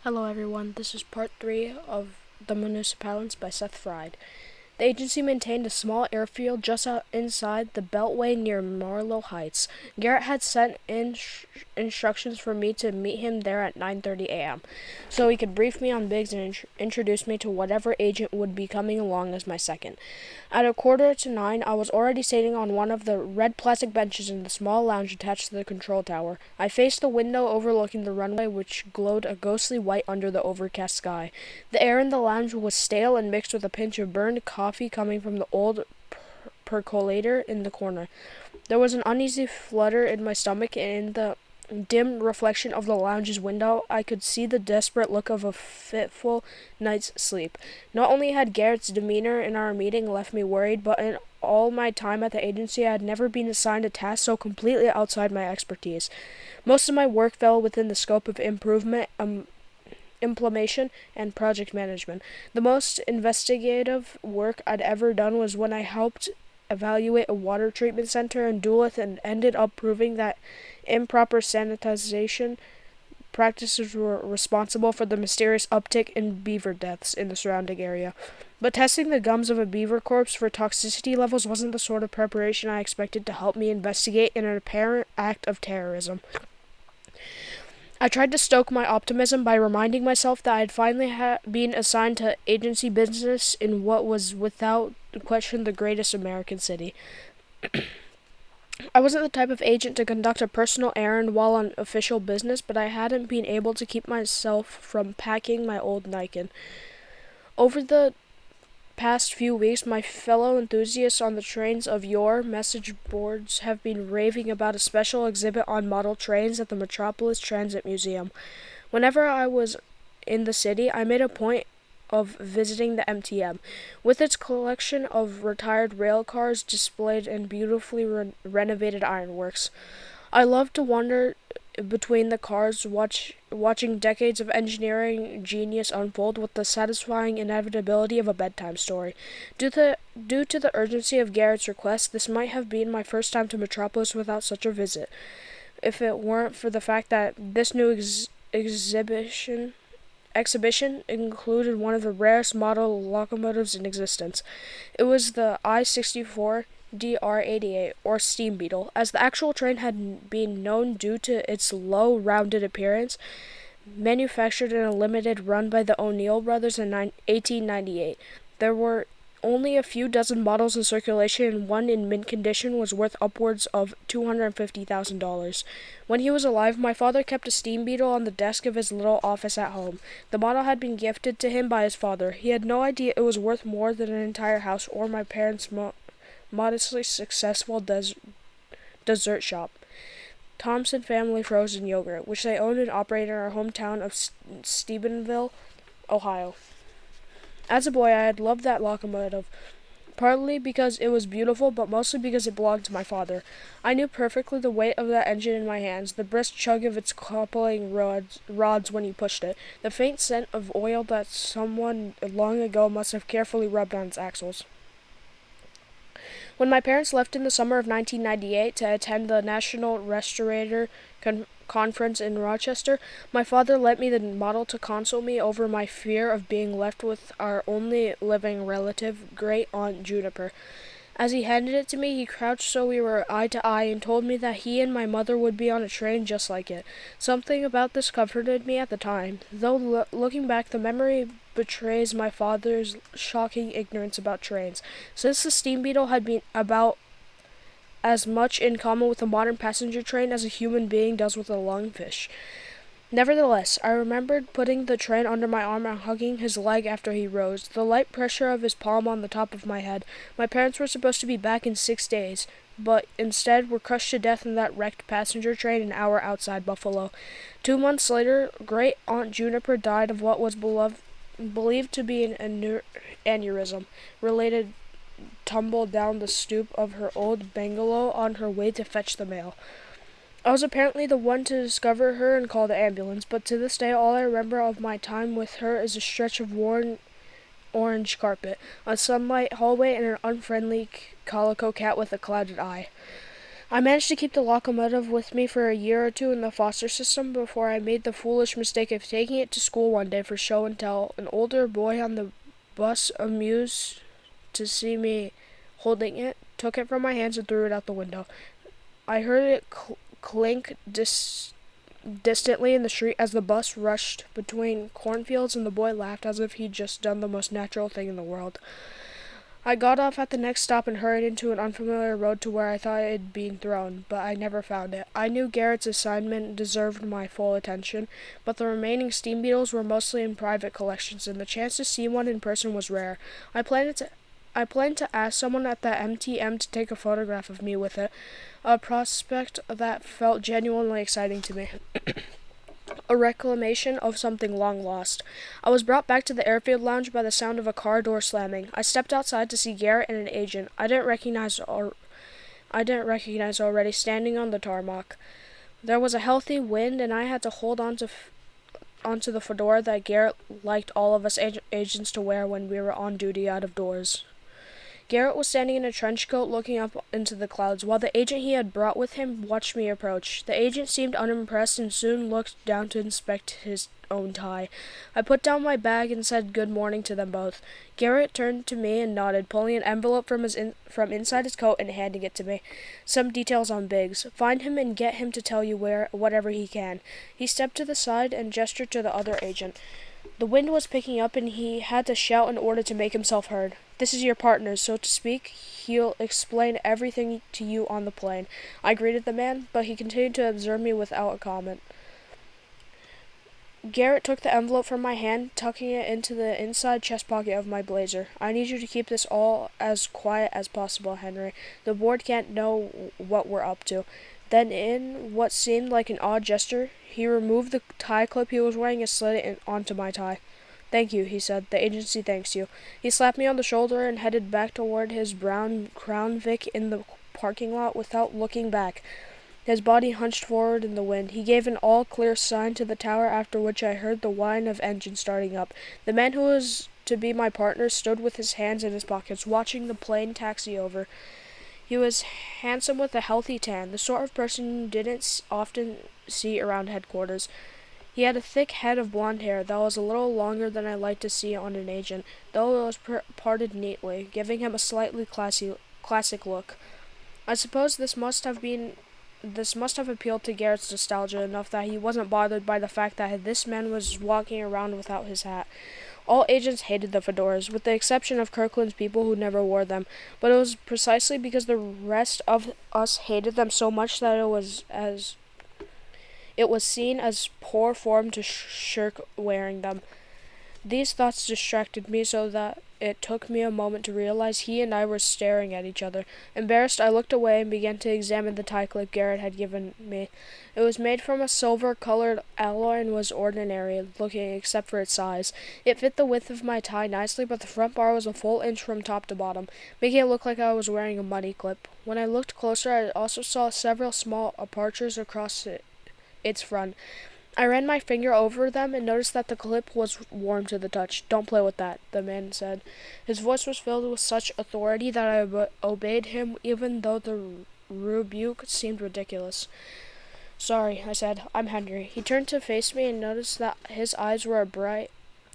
Hello everyone, this is part 3 of the Municipalists by Seth Fried. The agency maintained a small airfield just inside the Beltway near Marlow Heights. Garrett had sent instructions for me to meet him there at 9:30 a.m. so he could brief me on Biggs and introduce me to whatever agent would be coming along as my second. At 8:45, I was already sitting on one of the red plastic benches in the small lounge attached to the control tower. I faced the window overlooking the runway, which glowed a ghostly white under the overcast sky. The air in the lounge was stale and mixed with a pinch of burned coffee coming from the old percolator in the corner. There was an uneasy flutter in my stomach, and in the dim reflection of the lounge's window, I could see the desperate look of a fitful night's sleep. Not only had Garrett's demeanor in our meeting left me worried, but in all my time at the agency, I had never been assigned a task so completely outside my expertise. Most of my work fell within the scope of implementation, and project management. The most investigative work I'd ever done was when I helped evaluate a water treatment center in Duluth and ended up proving that improper sanitization practices were responsible for the mysterious uptick in beaver deaths in the surrounding area. But testing the gums of a beaver corpse for toxicity levels wasn't the sort of preparation I expected to help me investigate an apparent act of terrorism. I tried to stoke my optimism by reminding myself that I had finally been assigned to agency business in what was without question the greatest American city. I wasn't the type of agent to conduct a personal errand while on official business, but I hadn't been able to keep myself from packing my old Nikon. Over the past few weeks, my fellow enthusiasts on the trains of your message boards have been raving about a special exhibit on model trains at the Metropolis Transit Museum. Whenever I was in the city, I made a point of visiting the MTM, with its collection of retired rail cars displayed in beautifully renovated ironworks. I love to wander between the cars, watching decades of engineering genius unfold with the satisfying inevitability of a bedtime story. Due to the urgency of Garrett's request, this might have been my first time to Metropolis without such a visit, if it weren't for the fact that this new exhibition included one of the rarest model locomotives in existence. It was the I-64 DR-88, or Steam Beetle, as the actual train had been known due to its low, rounded appearance, manufactured in a limited run by the O'Neill brothers in 1898. There were only a few dozen models in circulation, and one in mint condition was worth upwards of $250,000. When he was alive, my father kept a steam beetle on the desk of his little office at home. The model had been gifted to him by his father. He had no idea it was worth more than an entire house or my parents' modestly successful dessert shop, Thompson Family Frozen Yogurt, which they owned and operated in our hometown of Steubenville, Ohio. As a boy, I had loved that locomotive, partly because it was beautiful, but mostly because it belonged to my father. I knew perfectly the weight of that engine in my hands, the brisk chug of its coupling rods when you pushed it, the faint scent of oil that someone long ago must have carefully rubbed on its axles. When my parents left in the summer of 1998 to attend the National Restorator Conference in Rochester, my father lent me the model to console me over my fear of being left with our only living relative, Great Aunt Juniper. As he handed it to me, he crouched so we were eye to eye and told me that he and my mother would be on a train just like it. Something about this comforted me at the time, though looking back, the memory betrays my father's shocking ignorance about trains, since the steam beetle had been about as much in common with a modern passenger train as a human being does with a lungfish. Nevertheless, I remembered putting the train under my arm and hugging his leg after he rose, the light pressure of his palm on the top of my head. My parents were supposed to be back in 6 days, but instead were crushed to death in that wrecked passenger train an hour outside Buffalo. 2 months later, Great Aunt Juniper died of what was believed to be an aneurysm, related tumble down the stoop of her old bungalow on her way to fetch the mail. I was apparently the one to discover her and call the ambulance, but to this day all I remember of my time with her is a stretch of worn orange carpet, a sunlight hallway, and an unfriendly calico cat with a clouded eye. I managed to keep the locomotive with me for a year or two in the foster system before I made the foolish mistake of taking it to school one day for show and tell. An older boy on the bus, amused to see me holding it, took it from my hands and threw it out the window. I heard it clink distantly in the street as the bus rushed between cornfields, and the boy laughed as if he'd just done the most natural thing in the world. I got off at the next stop and hurried into an unfamiliar road to where I thought it had been thrown, but I never found it. I knew Garrett's assignment deserved my full attention, but the remaining steam beetles were mostly in private collections, and the chance to see one in person was rare. I planned to ask someone at the MTM to take a photograph of me with it, a prospect that felt genuinely exciting to me. A reclamation of something long lost. I was brought back to the airfield lounge by the sound of a car door slamming. I stepped outside to see Garrett and an agent I didn't recognize already standing on the tarmac. There was a healthy wind, and I had to hold onto the fedora that Garrett liked all of us agents to wear when we were on duty out of doors. Garrett was standing in a trench coat looking up into the clouds, while the agent he had brought with him watched me approach. The agent seemed unimpressed and soon looked down to inspect his own tie. I put down my bag and said good morning to them both. Garrett turned to me and nodded, pulling an envelope from inside his coat and handing it to me. Some details on Biggs. Find him and get him to tell you whatever he can. He stepped to the side and gestured to the other agent. The wind was picking up, and he had to shout in order to make himself heard. This is your partner, so to speak. He'll explain everything to you on the plane. I greeted the man, but he continued to observe me without a comment. Garrett took the envelope from my hand, tucking it into the inside chest pocket of my blazer. I need you to keep this all as quiet as possible, Henry. The board can't know what we're up to. Then, in what seemed like an odd gesture, he removed the tie clip he was wearing and slid it onto my tie. Thank you, he said. The agency thanks you. He slapped me on the shoulder and headed back toward his brown Crown Vic in the parking lot without looking back. His body hunched forward in the wind. He gave an all-clear sign to the tower, after which I heard the whine of engines starting up. The man who was to be my partner stood with his hands in his pockets, watching the plane taxi over. He was handsome with a healthy tan, the sort of person you didn't often see around headquarters. He had a thick head of blonde hair that was a little longer than I liked to see on an agent, though it was parted neatly, giving him a slightly classic look. I suppose this must have appealed to Garrett's nostalgia enough that he wasn't bothered by the fact that this man was walking around without his hat. All agents hated the fedoras, with the exception of Kirkland's people who never wore them, but it was precisely because the rest of us hated them so much that it was seen as poor form to shirk wearing them. These thoughts distracted me so that it took me a moment to realize he and I were staring at each other. Embarrassed, I looked away and began to examine the tie clip Garrett had given me. It was made from a silver-colored alloy and was ordinary-looking except for its size. It fit the width of my tie nicely, but the front bar was a full inch from top to bottom, making it look like I was wearing a money clip. When I looked closer, I also saw several small apertures across its front. I ran my finger over them and noticed that the clip was warm to the touch. Don't play with that, the man said. His voice was filled with such authority that I obeyed him, even though the rebuke seemed ridiculous. Sorry, I said. I'm Henry. He turned to face me and noticed that his eyes were a bright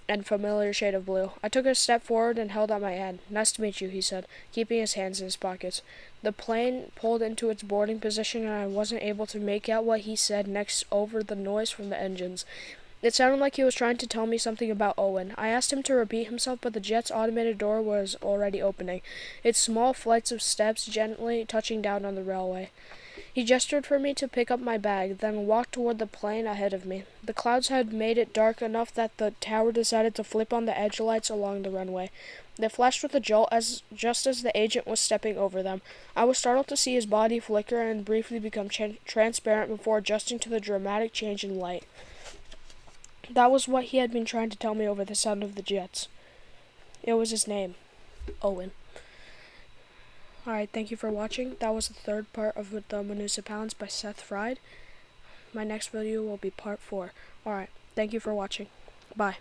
and familiar shade of blue. I took a step forward and held out my hand. Nice to meet you, he said, keeping his hands in his pockets. The plane pulled into its boarding position, and I wasn't able to make out what he said next over the noise from the engines. It sounded like he was trying to tell me something about Owen. I asked him to repeat himself, but the jet's automated door was already opening, its small flights of steps gently touching down on the railway. He gestured for me to pick up my bag, then walked toward the plane ahead of me. The clouds had made it dark enough that the tower decided to flip on the edge lights along the runway. They flashed with a jolt just as the agent was stepping over them. I was startled to see his body flicker and briefly become transparent before adjusting to the dramatic change in light. That was what he had been trying to tell me over the sound of the jets. It was his name, Owen. Alright, thank you for watching. That was the third part of the Municipalists by Seth Fried. My next video will be part 4. Alright, thank you for watching. Bye.